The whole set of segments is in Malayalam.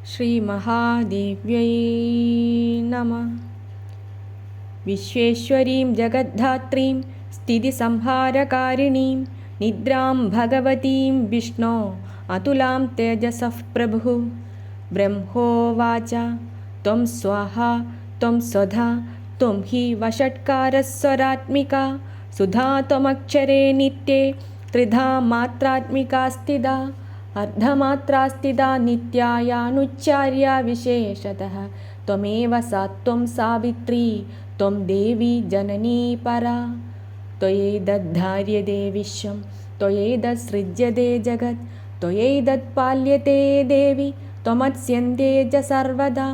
ശ്രീമഹാദേവ്യൈ നമഃ. വിശ്വേശ്വരീം ജഗദ്ധാത്രീം സ്ഥിതിസംഹാരകാരിണീം നിദ്രാം ഭഗവതീം വിഷ്ണോ അതുലാം തേജസഃ പ്രഭുഃ. ബ്രഹ്മോവാച ത്വം സ്വാഹാ ത്വം സ്വധാ ത്വം ഹി വഷട്കാരസ്വരാത്മികാ സുധാ ത്വമക്ഷരേ നിത്യേ ത്രിധാ മാത്രാത്മികാ സ്ഥിതാ അർദ്ധമാത്രാസ്ഥിതാ നിത്യായാനുച്ചാര്യ വിശേഷതഃ. ത്വമേവ സാ ത്വം സാവിത്രീ ത്വം ദേവി ജനനീ പരാ. ത്വയൈതദ്ധാര്യതേ വിശ്വം ത്വയൈതത്സൃജ്യതേ ജഗത് ത്വയൈതത്പാല്യത്തെ ദേവി ത്വമത്സ്യന്തെ ച സർവദാ.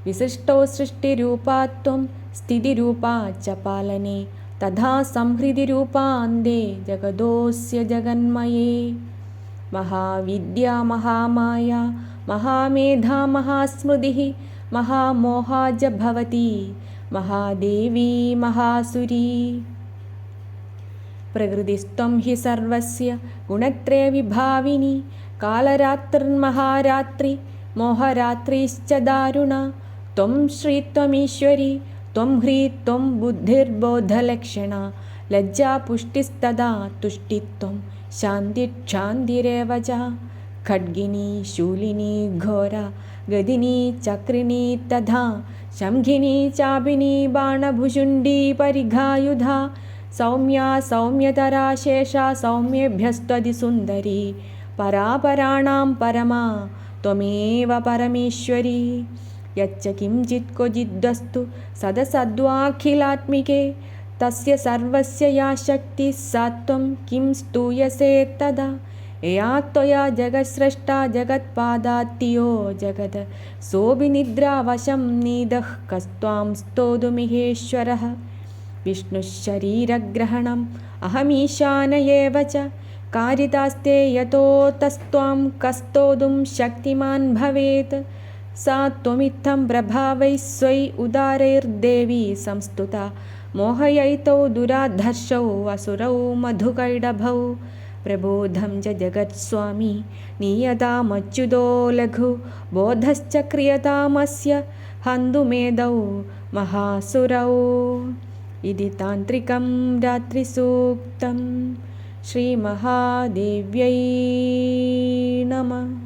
വിശിഷ്ടോ സൃഷ്ടിരൂപാ ത്വം സ്ഥിതിരൂപാ ച പാലനെ തഥാ സംഹൃതിരൂപാന്തേ ജഗതോऽസ്യ ജഗന്മയേ. മഹാവിദ്യാ മഹാമായാ മഹാമേധാ മഹാസ്മൃതിഃ മഹാമോഹാ ച ഭവതി മഹാദേവീ മഹാസുരീ. പ്രകൃതിസ്ത്വം ഹി സർവസ്യ ഗുണത്രയ വിഭാവിനി കാലരാത്രിർമഹാരാത്രി മോഹരാത്രിശ്ച ദാരുണ. ത്വം ശ്രീ ത്വമീശ്വരി ത്വം ഹ്രീ ത്വം ബുദ്ധിർബോധലക്ഷണ ലജ്ജാ പുഷ്ടിസ്തദാ തുഷ്ടിത്വം ശാന്തിക്ഷാന്തിരേവ ച. ഖഡ്ഗിനി ശൂലിനി ഘോര ഗദിനി ചക്രിണി തഥാ ശംഖിനി ചാപിനി ബാണഭുഷുണ്ഡീ പരിഘായുധാ. സൗമ്യാ സൗമ്യതരാ ശേഷാ സൗമ്യേഭ്യസ്ത്വതി സുന്ദരീ പരാപരാണാം പരമാ ത്വമേവ പരമേശ്വരി. യच्च കിഞ്ചിത് ക്വചിദ്വസ്തു സദസദ്വാഖിലാത്മികേ തസ്യ സർവസ്യ യാ ശക്തിഃ സാ ത്വം കിം സ്തൂയസേ തദാ. യയാ ത്വയാ ജഗത്സ്രഷ്ടാ ജഗത്പാദാത്യോ ജഗത് സോऽപി നിദ്രാവശം നീതഃ കസ്ത്വാം സ്തോതുമിഹേശ്വരഃ. വിഷ്ണുശരീരഗ്രഹണം അഹമീശാന ഏവ ച കാരിതാസ്തേ യതോ തസ്ത്വാം കസ്തോതും ശക്തിമാൻ ഭവേത്. സാ ത്വമിത്തം പ്രഭാവൈः സ്വൈ ഉദാരൈർദേവീ സംസ്തുതാ മോഹയൈതൗ ദുരാധർഷൗ അസുരൗ മധുകൈടഭൗ. പ്രബോധം ച ജഗത്സ്വാമി നീയതാമച്യുതോ ലഘു ബോധശ്ച ക്രിയതാമസ്യ ഹന്തുമേദൗ മഹാസുരൗ. ഇതി താന്ത്രികം രാത്രിസൂക്തം. ശ്രീമഹാദേവ്യൈ നമഃ.